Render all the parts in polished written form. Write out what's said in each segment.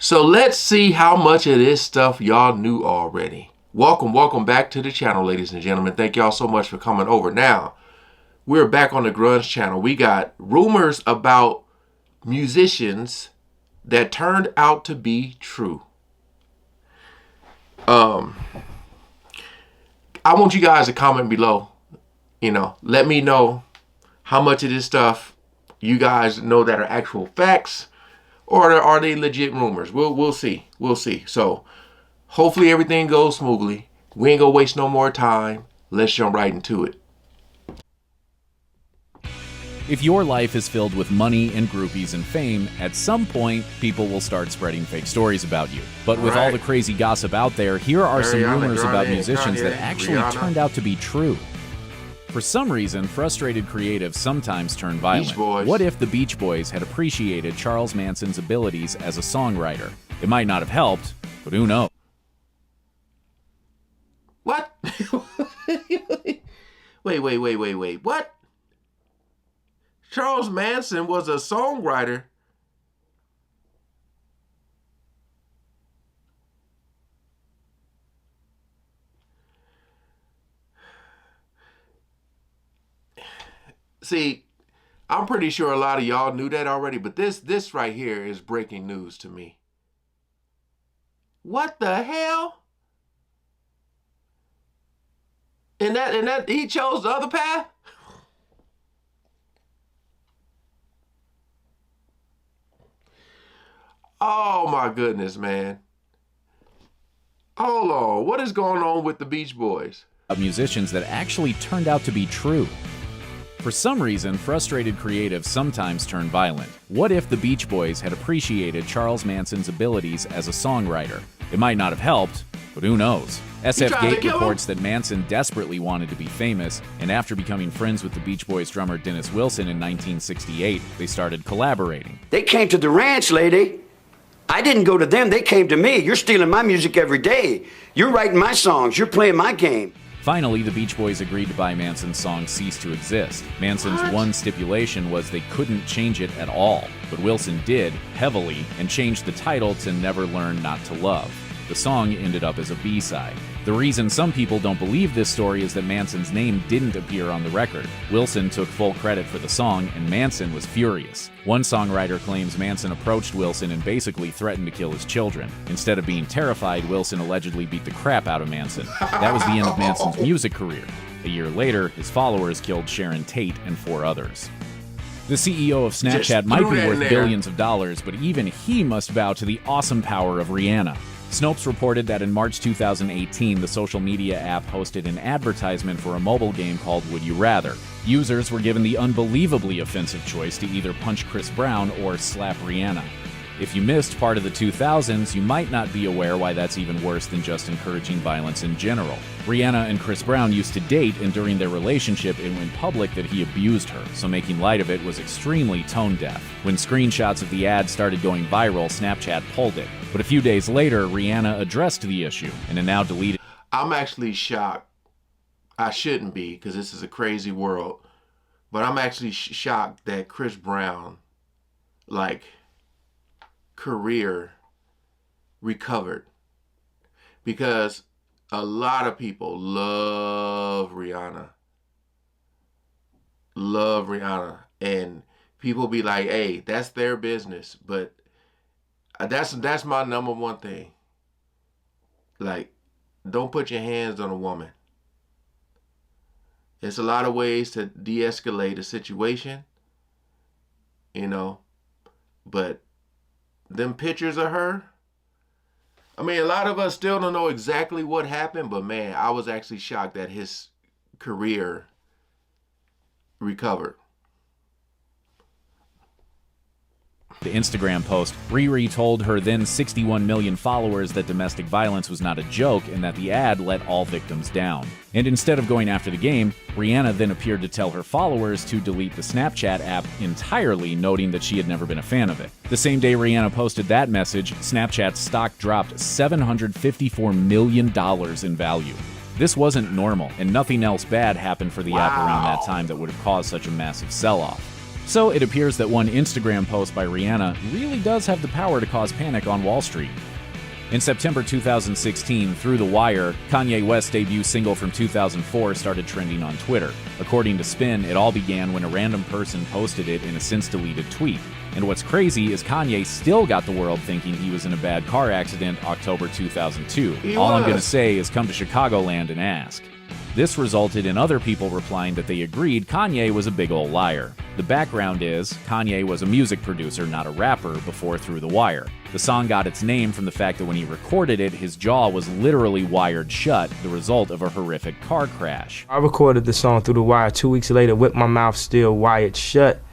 So let's see how much of this stuff y'all knew already. Welcome back to the channel, ladies and gentlemen. Thank y'all so much for coming over. Now, we're back on the Grunge channel. We got rumors about musicians that turned out to be true. I want you guys to comment below. Let me know how much of this stuff you guys know that are actual facts, or are they legit rumors? We'll see. We'll see. So hopefully everything goes smoothly. We ain't gonna waste no more time. Let's jump right into it. If your life is filled with money and groupies and fame, at some point, people will start spreading fake stories about you. But with all the crazy gossip out there, here are some rumors about musicians that actually turned out to be true. For some reason, frustrated creatives sometimes turn violent. What if the Beach Boys had appreciated Charles Manson's abilities as a songwriter? It might not have helped, but who knows? What? Wait. What? Charles Manson was a songwriter. See, I'm pretty sure a lot of y'all knew that already, but this right here is breaking news to me. What the hell? And that he chose the other path? Oh my goodness, man. Hold on. What is going on with the Beach Boys? Musicians that actually turned out to be true. For some reason, frustrated creatives sometimes turn violent. What if the Beach Boys had appreciated Charles Manson's abilities as a songwriter? It might not have helped, but who knows? SF Gate reports that Manson desperately wanted to be famous, and after becoming friends with the Beach Boys drummer Dennis Wilson in 1968, they started collaborating. They came to the ranch, lady. I didn't go to them, they came to me. You're stealing my music every day. You're writing my songs, you're playing my game. Finally, the Beach Boys agreed to buy Manson's song Cease to Exist. Manson's one stipulation was they couldn't change it at all, but Wilson did, heavily, and changed the title to Never Learn Not to Love. The song ended up as a B-side. The reason some people don't believe this story is that Manson's name didn't appear on the record. Wilson took full credit for the song, and Manson was furious. One songwriter claims Manson approached Wilson and basically threatened to kill his children. Instead of being terrified, Wilson allegedly beat the crap out of Manson. That was the end of Manson's music career. A year later, his followers killed Sharon Tate and 4 others. The CEO of Snapchat might be worth billions of dollars, but even he must bow to the awesome power of Rihanna. Snopes reported that in March 2018, the social media app hosted an advertisement for a mobile game called Would You Rather. Users were given the unbelievably offensive choice to either punch Chris Brown or slap Rihanna. If you missed part of the 2000s, you might not be aware why that's even worse than just encouraging violence in general. Rihanna and Chris Brown used to date, and during their relationship it went public that he abused her, so making light of it was extremely tone-deaf. When screenshots of the ad started going viral, Snapchat pulled it. But a few days later, Rihanna addressed the issue, and it now deleted. I'm actually shocked. I shouldn't be, because this is a crazy world. But I'm actually shocked that Chris Brown, career recovered, because a lot of people love Rihanna, and people be like, hey, that's their business, but that's my number one thing. Don't put your hands on a woman. There's a lot of ways to de-escalate a situation, but them pictures of her, a lot of us still don't know exactly what happened, but man, I was actually shocked that his career recovered. The Instagram post, Riri told her then 61 million followers that domestic violence was not a joke and that the ad let all victims down. And instead of going after the game, Rihanna then appeared to tell her followers to delete the Snapchat app entirely, noting that she had never been a fan of it. The same day Rihanna posted that message, Snapchat's stock dropped $754 million in value. This wasn't normal, and nothing else bad happened for the app around that time that would have caused such a massive sell-off. So it appears that one Instagram post by Rihanna really does have the power to cause panic on Wall Street. In September 2016, Through the Wire, Kanye West's debut single from 2004 started trending on Twitter. According to Spin, it all began when a random person posted it in a since-deleted tweet. And what's crazy is Kanye still got the world thinking he was in a bad car accident October 2002. All I'm gonna say is come to Chicagoland and ask. This resulted in other people replying that they agreed Kanye was a big ol' liar. The background is, Kanye was a music producer, not a rapper, before Through the Wire. The song got its name from the fact that when he recorded it, his jaw was literally wired shut, the result of a horrific car crash. I recorded the song Through the Wire 2 weeks later with my mouth still wired shut.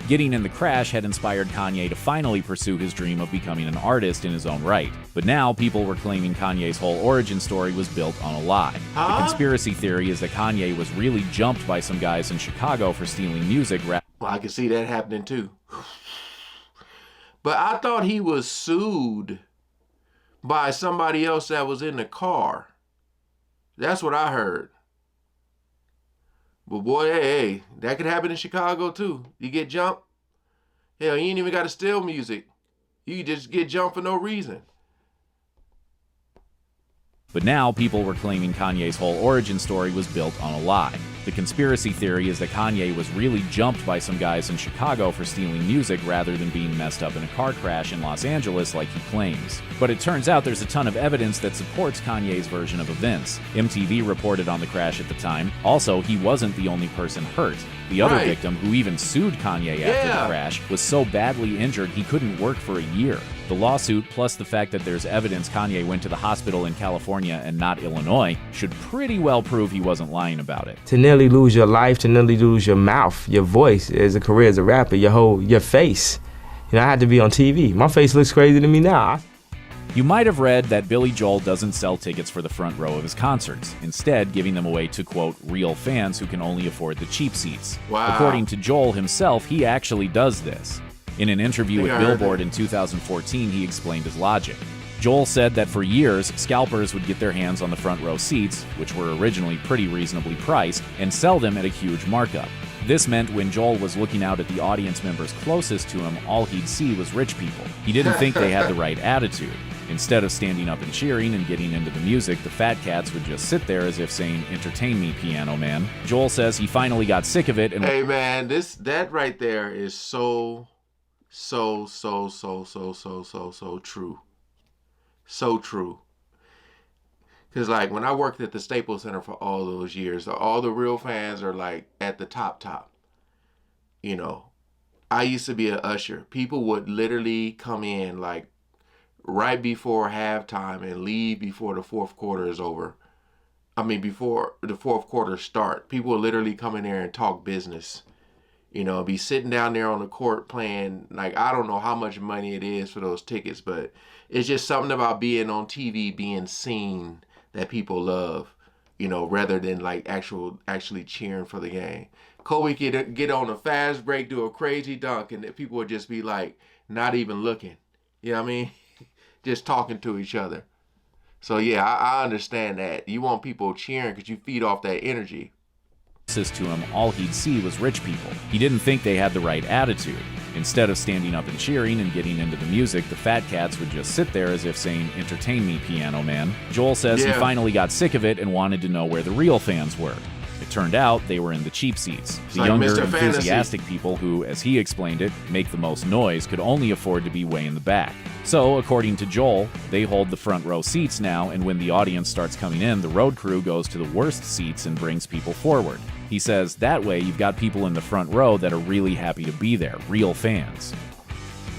Getting in the crash had inspired Kanye to finally pursue his dream of becoming an artist in his own right. But now people were claiming Kanye's whole origin story was built on a lie. The conspiracy theory is that Kanye was really jumped by some guys in Chicago for stealing music. Well, I can see that happening too. But I thought he was sued by somebody else that was in the car. That's what I heard. But boy, hey, that could happen in Chicago too. You get jumped. Hell, you ain't even got to steal music. You just get jumped for no reason. But now people were claiming Kanye's whole origin story was built on a lie. The conspiracy theory is that Kanye was really jumped by some guys in Chicago for stealing music rather than being messed up in a car crash in Los Angeles like he claims. But it turns out there's a ton of evidence that supports Kanye's version of events. MTV reported on the crash at the time. Also, he wasn't the only person hurt. The other victim, who even sued Kanye after the crash, was so badly injured he couldn't work for a year. The lawsuit, plus the fact that there's evidence Kanye went to the hospital in California and not Illinois, should pretty well prove he wasn't lying about it. To nearly lose your life, to nearly lose your mouth, your voice as a career as a rapper, your face. You know, I had to be on TV. My face looks crazy to me now. You might have read that Billy Joel doesn't sell tickets for the front row of his concerts, instead giving them away to, quote, real fans who can only afford the cheap seats. Wow. According to Joel himself, he actually does this. In an interview with Billboard in 2014, he explained his logic. Joel said that for years, scalpers would get their hands on the front row seats, which were originally pretty reasonably priced, and sell them at a huge markup. This meant when Joel was looking out at the audience members closest to him, all he'd see was rich people. He didn't think they had the right attitude. Instead of standing up and cheering and getting into the music, the fat cats would just sit there as if saying, "Entertain me, piano man." Joel says he finally got sick of it and— Hey man, that right there is so true. So true. Because like when I worked at the Staples Center for all those years, all the real fans are like at the top. You know, I used to be an usher. People would literally come in like right before halftime and leave before the fourth quarter is over. I mean, before the fourth quarter start. People would literally come in there and talk business. You know, be sitting down there on the court playing, like, I don't know how much money it is for those tickets, but it's just something about being on TV, being seen that people love, you know, rather than like actually cheering for the game. Kobe could get on a fast break, do a crazy dunk, and people would just be like, not even looking. You know what I mean? Just talking to each other. So yeah, I understand that. You want people cheering because you feed off that energy. To him, all he'd see was rich people. He didn't think they had the right attitude. Instead of standing up and cheering and getting into the music, the fat cats would just sit there as if saying, "Entertain me, piano man." Joel says he finally got sick of it and wanted to know where the real fans were. It turned out they were in the cheap seats. The younger, enthusiastic people who, as he explained it, make the most noise could only afford to be way in the back. So, according to Joel, they hold the front row seats now, and when the audience starts coming in, the road crew goes to the worst seats and brings people forward. He says that way you've got people in the front row that are really happy to be there, real fans.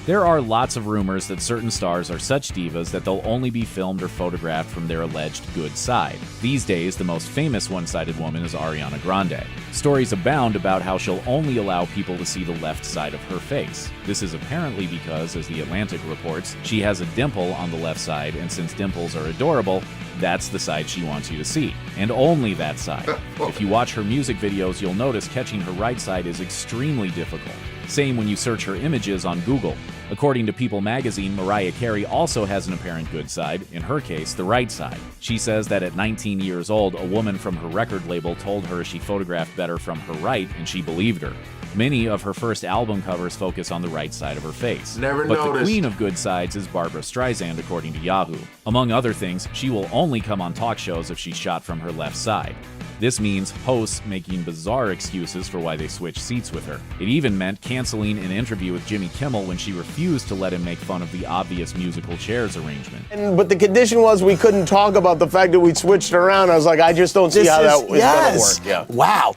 There are lots of rumors that certain stars are such divas that they'll only be filmed or photographed from their alleged good side. These days, the most famous one-sided woman is Ariana Grande. Stories abound about how she'll only allow people to see the left side of her face. This is apparently because, as The Atlantic reports, she has a dimple on the left side, and since dimples are adorable, that's the side she wants you to see. And only that side. If you watch her music videos, you'll notice catching her right side is extremely difficult. Same when you search her images on Google. According to People magazine, Mariah Carey also has an apparent good side, in her case, the right side. She says that at 19 years old, a woman from her record label told her she photographed better from her right, and she believed her. Many of her first album covers focus on the right side of her face. Never but noticed. The queen of good sides is Barbra Streisand, according to Yahoo. Among other things, she will only come on talk shows if she's shot from her left side. This means hosts making bizarre excuses for why they switched seats with her. It even meant canceling an interview with Jimmy Kimmel when she refused to let him make fun of the obvious musical chairs arrangement. But the condition was we couldn't talk about the fact that we switched around. I was like, I just don't see how that was going to work. Yeah. Wow.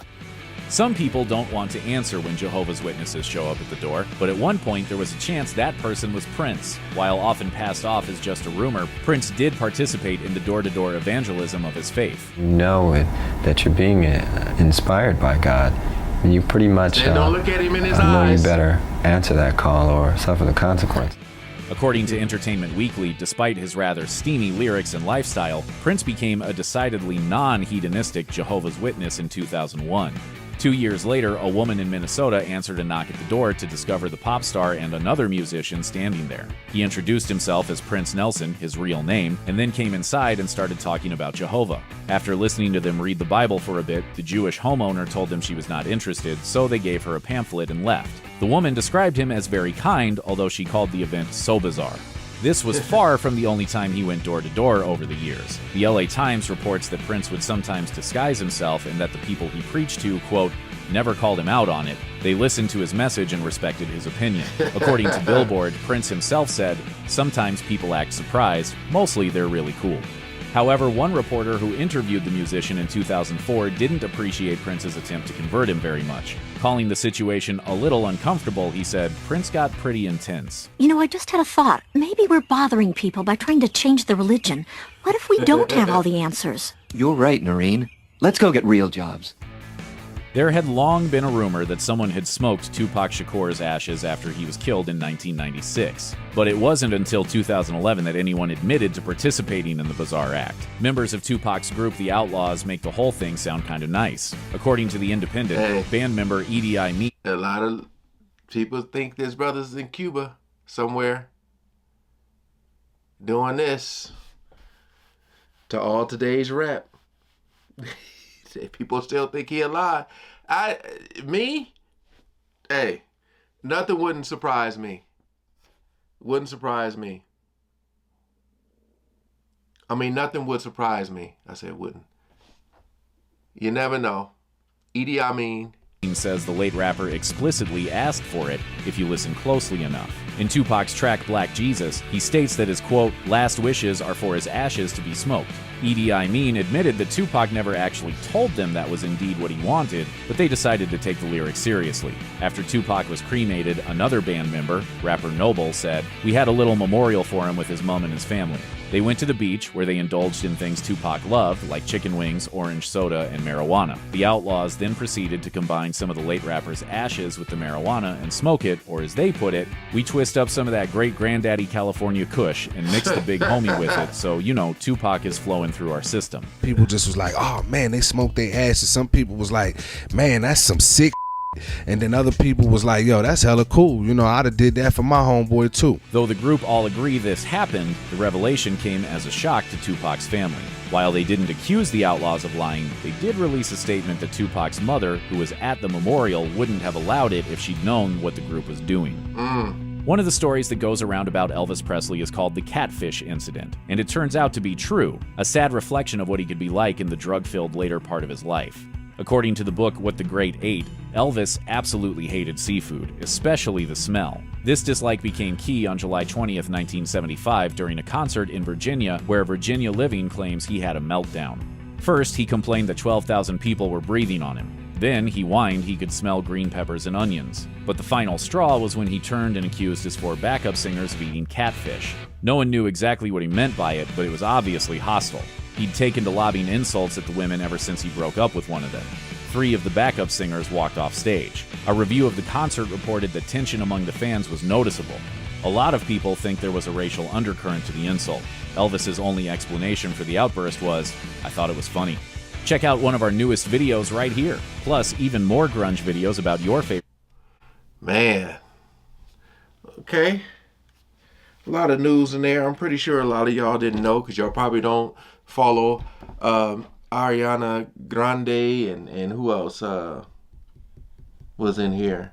Some people don't want to answer when Jehovah's Witnesses show up at the door, but at one point there was a chance that person was Prince. While often passed off as just a rumor, Prince did participate in the door-to-door evangelism of his faith. You know that you're being inspired by God, and you pretty much don't look at him in his know eyes. you better answer that call or suffer the consequence. According to Entertainment Weekly, despite his rather steamy lyrics and lifestyle, Prince became a decidedly non-hedonistic Jehovah's Witness in 2001. 2 years later, a woman in Minnesota answered a knock at the door to discover the pop star and another musician standing there. He introduced himself as Prince Nelson, his real name, and then came inside and started talking about Jehovah. After listening to them read the Bible for a bit, the Jewish homeowner told them she was not interested, so they gave her a pamphlet and left. The woman described him as very kind, although she called the event so bizarre. This was far from the only time he went door-to-door over the years. The LA Times reports that Prince would sometimes disguise himself and that the people he preached to, quote, never called him out on it. They listened to his message and respected his opinion. According to Billboard, Prince himself said, sometimes people act surprised, mostly they're really cool. However, one reporter who interviewed the musician in 2004 didn't appreciate Prince's attempt to convert him very much. Calling the situation a little uncomfortable, he said, Prince got pretty intense. You know, I just had a thought. Maybe we're bothering people by trying to change the religion. What if we don't have all the answers? You're right, Noreen. Let's go get real jobs. There had long been a rumor that someone had smoked Tupac Shakur's ashes after he was killed in 1996. But it wasn't until 2011 that anyone admitted to participating in the bizarre act. Members of Tupac's group, The Outlaws, make the whole thing sound kind of nice. According to The Independent, band member Edie Mead. A lot of people think there's brothers in Cuba somewhere doing this to all today's rap. People still think he alive. Nothing wouldn't surprise me. Wouldn't surprise me. I mean, nothing would surprise me. I said wouldn't. You never know. Idi Amin says the late rapper explicitly asked for it if you listen closely enough. In Tupac's track Black Jesus, he states that his, quote, last wishes are for his ashes to be smoked. Idi Amin admitted that Tupac never actually told them that was indeed what he wanted, but they decided to take the lyrics seriously. After Tupac was cremated, another band member, rapper Noble, said, we had a little memorial for him with his mom and his family. They went to the beach, where they indulged in things Tupac loved, like chicken wings, orange soda, and marijuana. The Outlaws then proceeded to combine some of the late rapper's ashes with the marijuana and smoke it, or as they put it, we twist up some of that great granddaddy California kush and mix the big homie with it, so, you know, Tupac is flowing through our system. People just was like, oh man, they smoked their ashes. Some people was like, man, that's some sick. And then other people was like, yo, that's hella cool. You know, I'd have did that for my homeboy too. Though the group all agree this happened, the revelation came as a shock to Tupac's family. While they didn't accuse the Outlaws of lying, they did release a statement that Tupac's mother, who was at the memorial, wouldn't have allowed it if she'd known what the group was doing. One of the stories that goes around about Elvis Presley is called the Catfish incident, and it turns out to be true, a sad reflection of what he could be like in the drug-filled later part of his life. According to the book What the Great Ate, Elvis absolutely hated seafood, especially the smell. This dislike became key on July 20th, 1975, during a concert in Virginia, where Virginia Living claims he had a meltdown. First, he complained that 12,000 people were breathing on him. Then, he whined he could smell green peppers and onions. But the final straw was when he turned and accused his 4 backup singers of eating catfish. No one knew exactly what he meant by it, but it was obviously hostile. He'd taken to lobbing insults at the women ever since he broke up with one of them. 3 of the backup singers walked off stage. A review of the concert reported that tension among the fans was noticeable. A lot of people think there was a racial undercurrent to the insult. Elvis's only explanation for the outburst was, I thought it was funny. Check out one of our newest videos right here. Plus, even more grunge videos about your favorite. Man. Okay. A lot of news in there. I'm pretty sure a lot of y'all didn't know because y'all probably don't follow Ariana Grande and who else? was in here.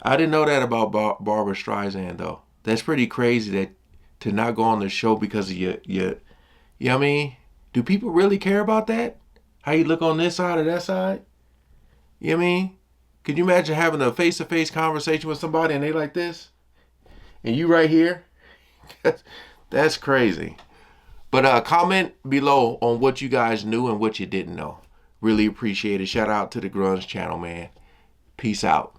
I didn't know that about Barbara Streisand though. That's pretty crazy that to not go on the show because of your you know what I mean? Do people really care about that? How you look on this side or that side? You know what I mean? Could you imagine having a face-to-face conversation with somebody and they like this? And you right here? That's crazy. But comment below on what you guys knew and what you didn't know. Really appreciate it. Shout out to the Grunge channel, man. Peace out.